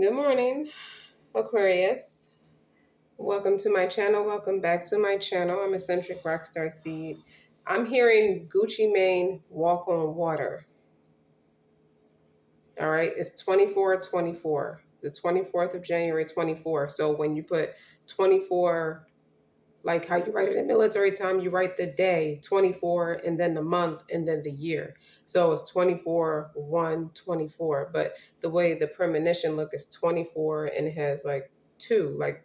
Good morning, Aquarius. Welcome to my channel. Welcome back to my channel. I'm Eccentric RockStar'Seed. I'm hearing Gucci Mane walk on water. All right, it's 24/24, the 24th of January 24. So when you put 24, like how you write it in military time, you write the day 24 and then the month and then the year. So it's 24/1/24. But the way the premonition look is 24 and it has like two, like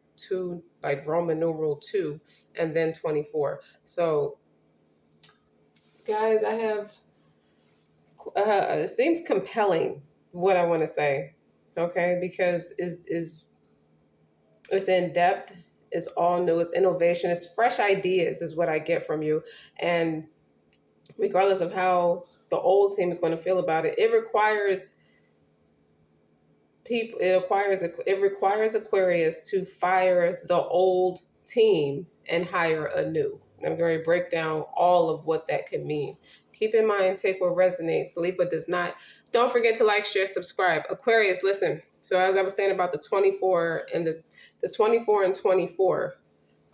Roman numeral 2 and then 24. So guys, I have it seems compelling what I want to say, okay, because it's in depth, it's all new, it's innovation, it's fresh ideas is what I get from you. And regardless of how the old team is going to feel about it, it requires people, it requires Aquarius to fire the old team and hire a new. I'm going to break down all of what that could mean. Keep in mind, take what resonates, leave what does not. Don't forget to like, share, subscribe. Aquarius, listen. So as I was saying about the 24 and the 24 and 24,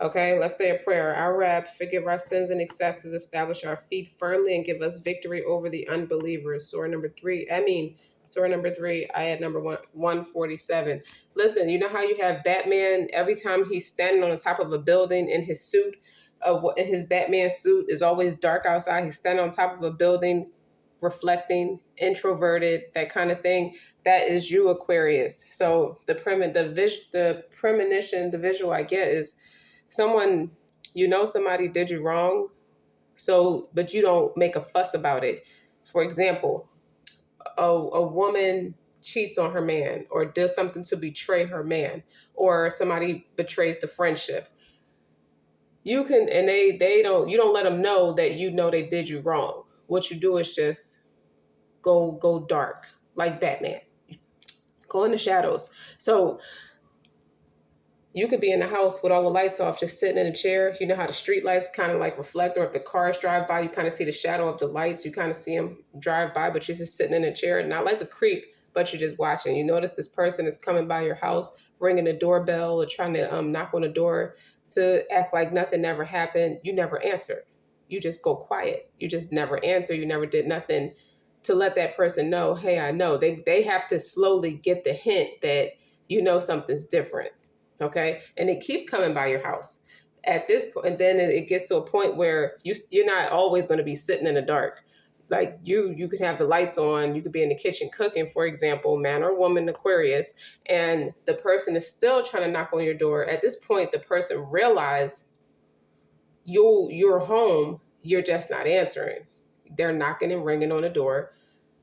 okay, let's say a prayer. Our Rab, forgive our sins and excesses, establish our feet firmly, and give us victory over the unbelievers. Surah number 3, ayat number 147. Listen, you know how you have Batman, every time he's standing on the top of a building in his suit, in his Batman suit, is always dark outside. He's standing on top of a building, reflecting, introverted, that kind of thing. That is you, Aquarius. So the premonition, the visual I get is someone, somebody did you wrong, but you don't make a fuss about it. For example, a woman cheats on her man or does something to betray her man, or somebody betrays the friendship. You can, and you don't let them know that they did you wrong. What you do is just go dark, like Batman. Go in the shadows. So you could be in the house with all the lights off, just sitting in a chair. You know how the street lights kind of like reflect, or if the cars drive by, you kind of see the shadow of the lights. You kind of see them drive by, but you're just sitting in a chair, not like a creep, but you're just watching. You notice this person is coming by your house, ringing the doorbell or trying to knock on the door to act like nothing never happened. You never answer. You just go quiet. You just never answer. You never did nothing to let that person know, hey, I know. They have to slowly get the hint that something's different. Okay. And they keep coming by your house at this point. And then it gets to a point where you're not always going to be sitting in the dark. Like you could have the lights on, you could be in the kitchen cooking, for example, man or woman, Aquarius, and the person is still trying to knock on your door. At this point, the person realizes you're home, you're just not answering. They're knocking and ringing on the door.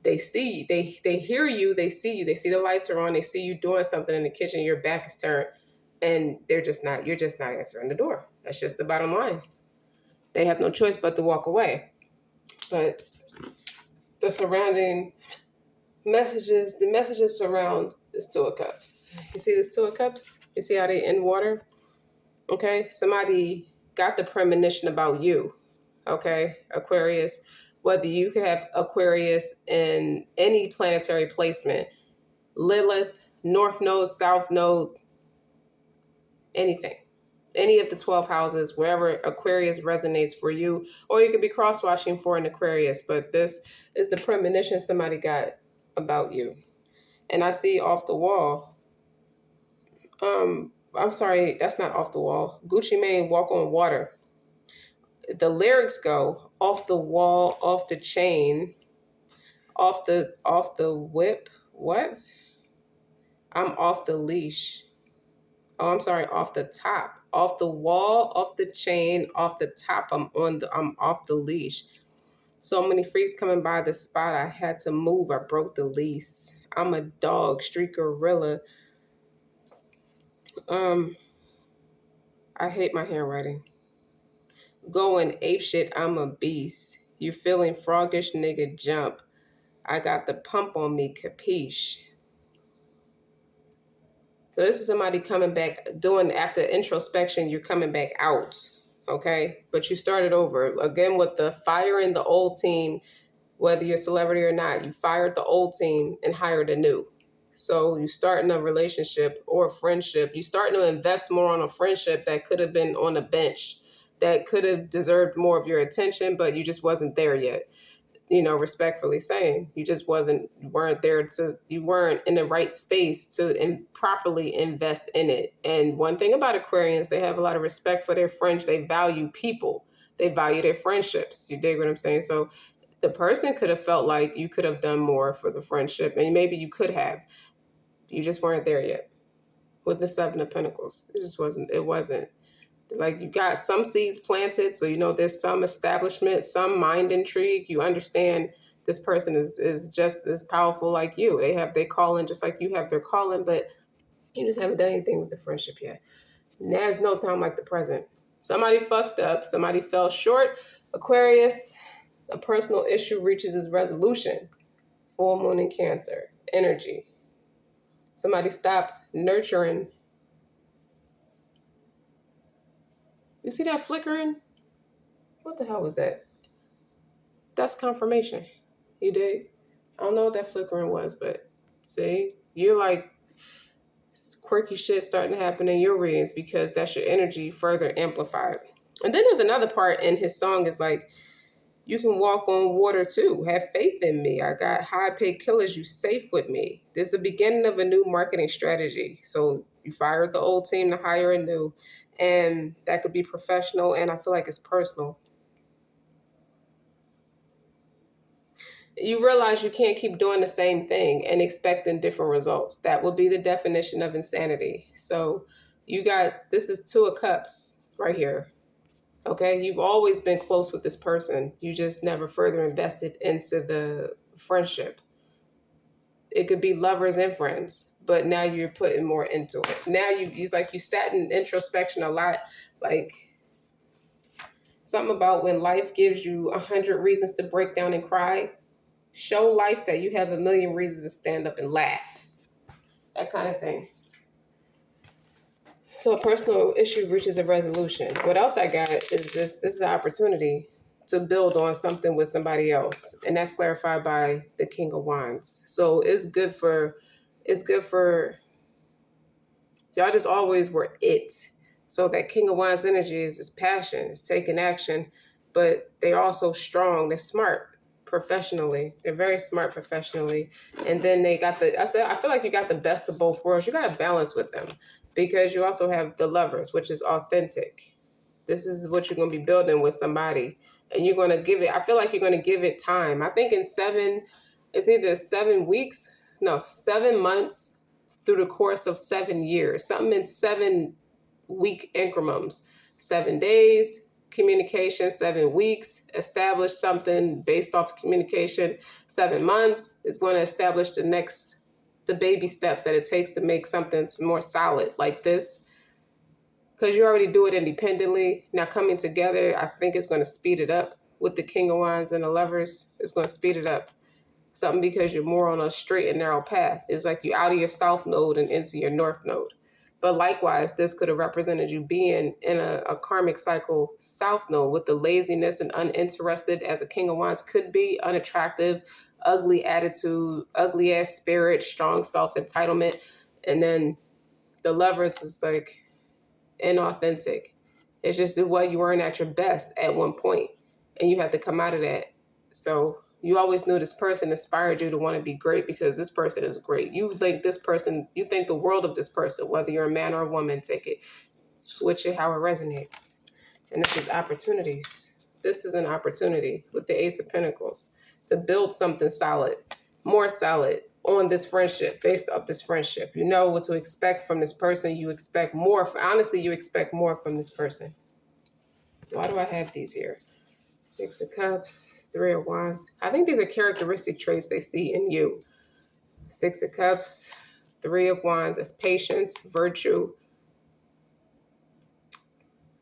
They see, they hear you, they see you, they see the lights are on, they see you doing something in the kitchen, your back is turned. And you're just not answering the door. That's just the bottom line. They have no choice but to walk away. But the surrounding messages, the messages surround this Two of Cups. You see this Two of Cups? You see how they in water? Okay, somebody got the premonition about you. Okay, Aquarius. Whether you could have Aquarius in any planetary placement, Lilith, North Node, South Node, anything, any of the 12 houses, wherever Aquarius resonates for you, or you could be cross-watching for an Aquarius, but this is the premonition somebody got about you. And I see off the wall, I'm sorry, that's not off the wall. Gucci Mane, walk on water. The lyrics go off the wall, off the chain, off the whip. What? I'm off the leash. Oh, I'm sorry, off the top, off the wall, off the chain, off the top. I'm off the leash. So many freaks coming by the spot. I had to move. I broke the lease. I'm a dog, street gorilla. I hate my handwriting. Going apeshit. I'm a beast. You feeling froggish, nigga? Jump. I got the pump on me. Capiche. So this is somebody coming back, doing after introspection, you're coming back out, okay? But you started over. Again, with the firing the old team, whether you're a celebrity or not, you fired the old team and hired a new. So you start in a relationship or a friendship, you start to invest more on a friendship that could have been on a bench, that could have deserved more of your attention, but you just wasn't there yet. Respectfully saying, you weren't in the right space to properly invest in it. And one thing about Aquarians, they have a lot of respect for their friends. They value people. They value their friendships. You dig what I'm saying? So the person could have felt like you could have done more for the friendship, and maybe you could have. You just weren't there yet. With the Seven of Pentacles, it wasn't. Like, you got some seeds planted, so there's some establishment, some mind intrigue. You understand this person is just as powerful like you. They have their calling just like you have their calling, but you just haven't done anything with the friendship yet. And there's no time like the present. Somebody fucked up. Somebody fell short. Aquarius, a personal issue reaches its resolution. Full moon in Cancer. Energy. Somebody stop nurturing. You see that flickering? What the hell was that? That's confirmation. You dig? I don't know what that flickering was, but see, you're like quirky shit starting to happen in your readings because that's your energy further amplified. And then there's another part in his song is like, you can walk on water too. Have faith in me. I got high paid killers. You safe with me. This is the beginning of a new marketing strategy. So you fired the old team to hire a new, and that could be professional. And I feel like it's personal. You realize you can't keep doing the same thing and expecting different results. That would be the definition of insanity. So this is Two of Cups right here. Okay, you've always been close with this person. You just never further invested into the friendship. It could be lovers and friends, but now you're putting more into it. Now it's like you sat in introspection a lot, like something about when life gives you 100 reasons to break down and cry. Show life that you have a million reasons to stand up and laugh. That kind of thing. So a personal issue reaches a resolution. What else I got is this is an opportunity to build on something with somebody else. And that's clarified by the King of Wands. So it's good for y'all just always were it. So that King of Wands energy is passion, it's taking action, but they're also strong, they're smart professionally. They're very smart professionally. And then they got I feel like you got the best of both worlds. You got a balance with them because you also have the lovers, which is authentic. This is what you're going to be building with somebody. And you're going to give it, I feel like you're going to give it time. I think it's either 7 weeks, no, 7 months through the course of 7 years, something in 7-week increments, 7 days, communication, 7 weeks, establish something based off of communication. 7 months is going to establish the baby steps that it takes to make something more solid like this. Because you already do it independently. Now coming together, I think it's going to speed it up with the King of Wands and the Lovers. It's going to speed it up. Something because you're more on a straight and narrow path. It's like you're out of your south node and into your north node. But likewise, this could have represented you being in a karmic cycle south node with the laziness and uninterested as a King of Wands could be, unattractive, ugly attitude, ugly ass spirit, strong self-entitlement. And then the Lovers is like inauthentic. It's just what you weren't at your best at one point, and you have to come out of that. So you always knew this person inspired you to want to be great because this person is great. You think the world of this person, whether you're a man or a woman. Take it, switch it how it resonates. And this is opportunities. This is an opportunity with the Ace of Pentacles to build something solid, more solid on this friendship, based off this friendship. You know what to expect from this person. You expect more. Honestly, you expect more from this person. Why do I have these here? 6 of Cups, 3 of Wands. I think these are characteristic traits they see in you. 6 of Cups, 3 of Wands. That's patience, virtue.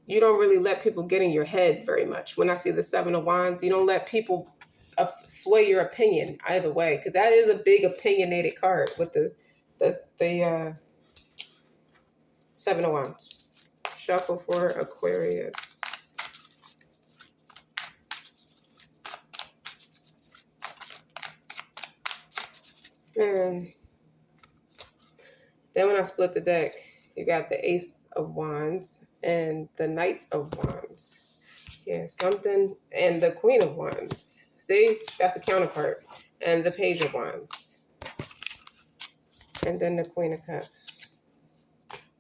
You don't really let people get in your head very much. When I see the 7 of Wands, you don't let people sway your opinion either way, because that is a big opinionated card with the 7 of Wands. Shuffle for Aquarius. Man, Then when I split the deck, you got the Ace of Wands and the Knight of Wands. Yeah, something, and the Queen of Wands. See, that's a counterpart. And the Page of Wands. And then the Queen of Cups.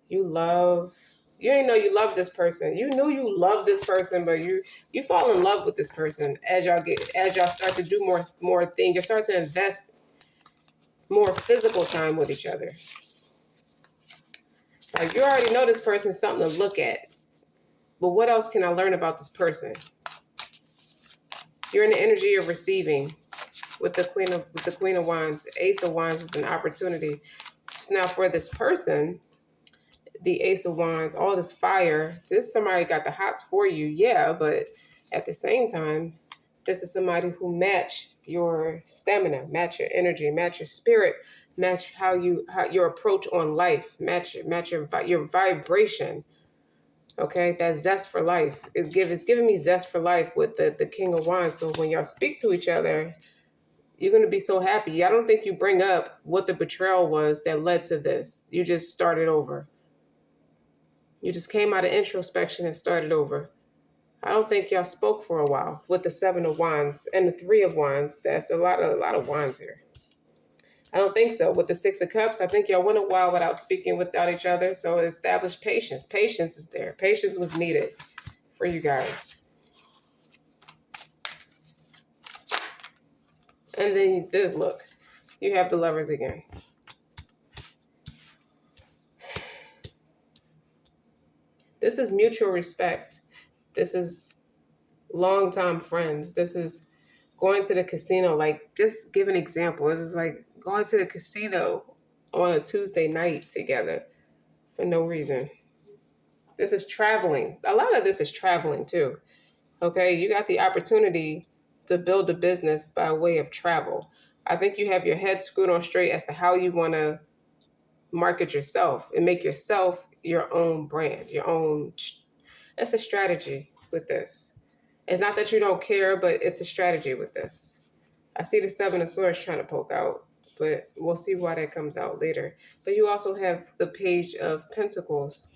You didn't know you love this person. You knew you loved this person, but you fall in love with this person as y'all start to do more things. You start to invest more physical time with each other. Like, you already know this person's something to look at. But what else can I learn about this person? You're in the energy of receiving with the Queen of Wands. Ace of Wands is an opportunity. So now for this person, the Ace of Wands, all this fire, this somebody got the hots for you, yeah, but at the same time, this is somebody who match your stamina, match your energy, match your spirit, match how your approach on life, match your vibration. Okay, that zest for life is giving me zest for life with the King of Wands. So when y'all speak to each other, you're going to be so happy. I don't think you bring up what the betrayal was that led to this. You just started over. You just came out of introspection and started over. I don't think y'all spoke for a while with the Seven of Wands and the Three of Wands. That's a lot of wands here. I don't think so. With the Six of Cups, I think y'all went a while without speaking without each other. So it established patience. Patience is there. Patience was needed for you guys. And then this, look, you have the Lovers again. This is mutual respect. This is longtime friends. This is going to the casino. Like, just give an example. This is like going to the casino on a Tuesday night together for no reason. This is traveling. A lot of this is traveling too. Okay, you got the opportunity to build a business by way of travel. I think you have your head screwed on straight as to how you want to market yourself and make yourself your own brand, your own. That's a strategy with this. It's not that you don't care, but it's a strategy with this. I see the Seven of Swords trying to poke out, but we'll see why that comes out later. But you also have the Page of Pentacles.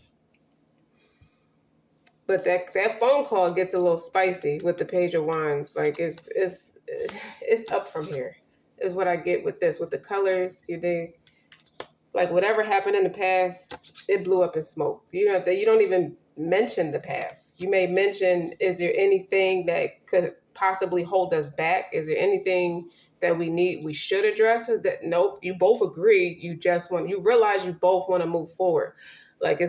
But that phone call gets a little spicy with the Page of Wands. Like, it's up from here, is what I get with this. With the colors, you dig? Like, whatever happened in the past, it blew up in smoke. You don't even mention the past. You may mention, is there anything that could possibly hold us back? Is there anything that we should address? Or that, nope, you both agree. You realize you both want to move forward. Like,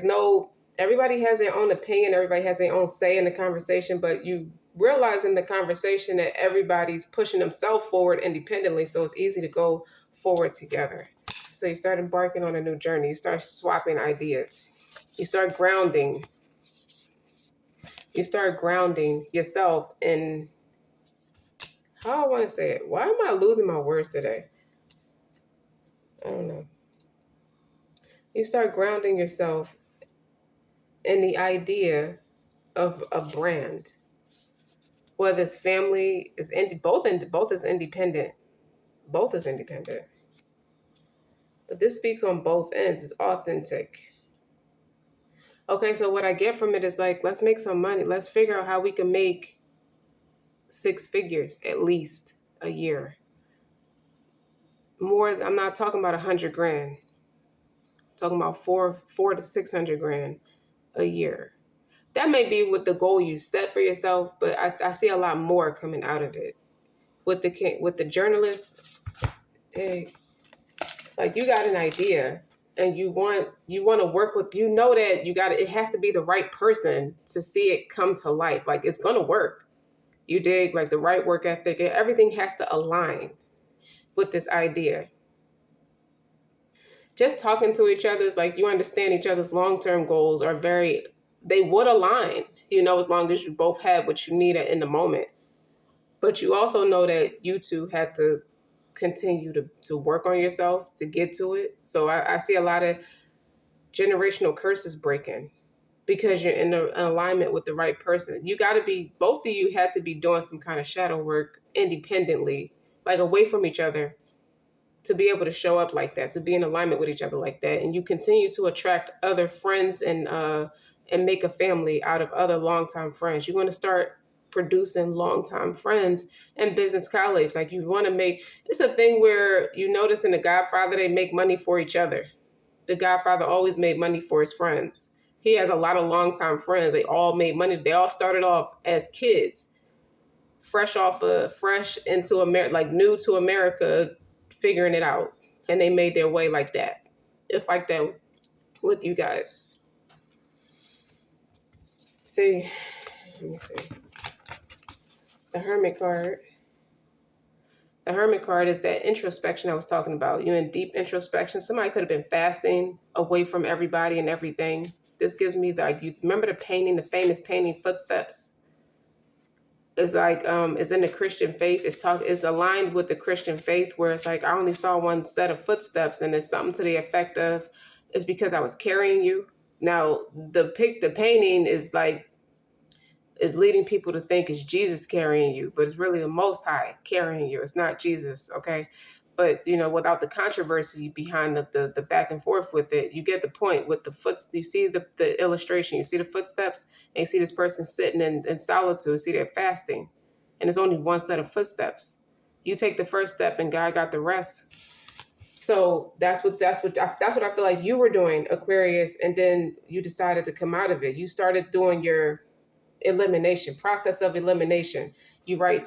everybody has their own opinion. Everybody has their own say in the conversation, but you realize in the conversation that everybody's pushing themselves forward independently. So it's easy to go forward together. So you start embarking on a new journey. You start swapping ideas. You start grounding. You start grounding yourself in, how I want to say it. Why am I losing my words today? I don't know. You start grounding yourself in the idea of a brand. Whether it's family, both is independent. Both is independent. But this speaks on both ends. It's authentic. Okay, so what I get from it is like, let's make some money. Let's figure out how we can make 6 figures at least a year. More, I'm not talking about 100 grand. I'm talking about four to 600 grand a year. That may be with the goal you set for yourself, but I see a lot more coming out of it. With the journalists, like, you got an idea and you want to work with, that it has to be the right person to see it come to life. Like, it's going to work. You dig? Like, the right work ethic, everything has to align with this idea. Just talking to each other is like, you understand each other's long-term goals they would align, as long as you both have what you need in the moment. But you also know that you two have to continue to work on yourself to get to it. So I see a lot of generational curses breaking because you're in alignment with the right person. Both of you had to be doing some kind of shadow work independently, like away from each other, to be able to show up like that, to be in alignment with each other like that, and you continue to attract other friends and make a family out of other longtime friends. You're going to start producing longtime friends and business colleagues. Like you want to make it's a thing where you notice in The Godfather they make money for each other. The Godfather always made money for his friends. He has a lot of longtime friends. They all made money. They all started off as kids, fresh into America, like new to America, figuring it out, and they made their way like that. Just like that with you guys. See, let me see. The Hermit card. The Hermit card is that introspection I was talking about. You're in deep introspection. Somebody could have been fasting away from everybody and everything. This gives me you remember the painting, the famous painting Footsteps? It's like it's in the Christian faith. It's aligned with the Christian faith where it's like I only saw one set of footsteps and it's something to the effect of it's because I was carrying you. Now the painting is leading people to think it's Jesus carrying you, but it's really the Most High carrying you. It's not Jesus, okay? But, without the controversy behind the back and forth with it, you get the point with the you see the illustration, you see the footsteps, and you see this person sitting in solitude, see they're fasting, and there's only one set of footsteps. You take the first step and God got the rest. So that's what I feel like you were doing, Aquarius, and then you decided to come out of it. You started doing your process of elimination. You write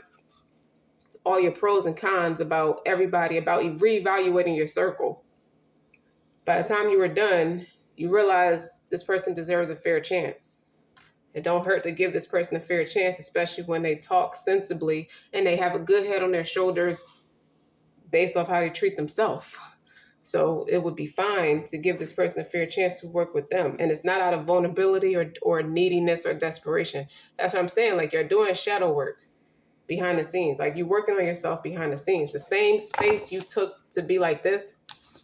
all your pros and cons about everybody, about you reevaluating your circle. By the time you were done, you realize this person deserves a fair chance. It don't hurt to give this person a fair chance, especially when they talk sensibly and they have a good head on their shoulders based off how they treat themselves. So it would be fine to give this person a fair chance to work with them. And it's not out of vulnerability or neediness or desperation. That's what I'm saying. Like you're doing shadow work behind the scenes. Like you're working on yourself behind the scenes. The same space you took to be like this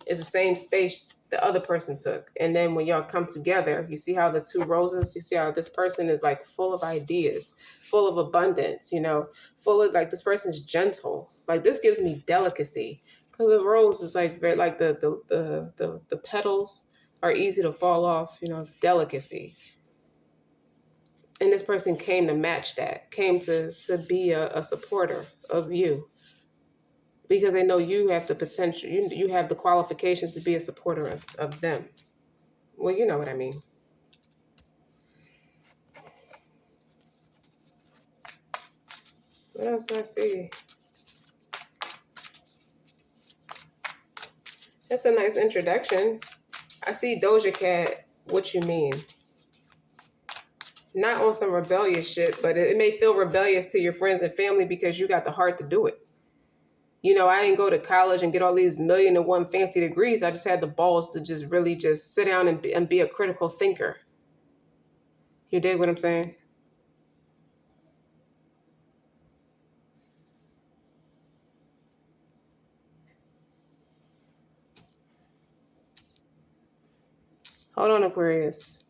is the same space the other person took. And then when y'all come together, you see how the two roses, you see how this person is like full of ideas, full of abundance, full of like this person's gentle. Like this gives me delicacy. Because the rose is like very like the petals are easy to fall off, delicacy. And this person came to match that, came to be a supporter of you. Because they know you have the potential, you have the qualifications to be a supporter of them. Well, you know what I mean. What else do I see? That's a nice introduction. I see Doja Cat, what you mean? Not on some rebellious shit, but it may feel rebellious to your friends and family because you got the heart to do it. I didn't go to college and get all these 1,000,001 fancy degrees. I just had the balls to just really just sit down and be a critical thinker. You dig what I'm saying? Hold on, Aquarius.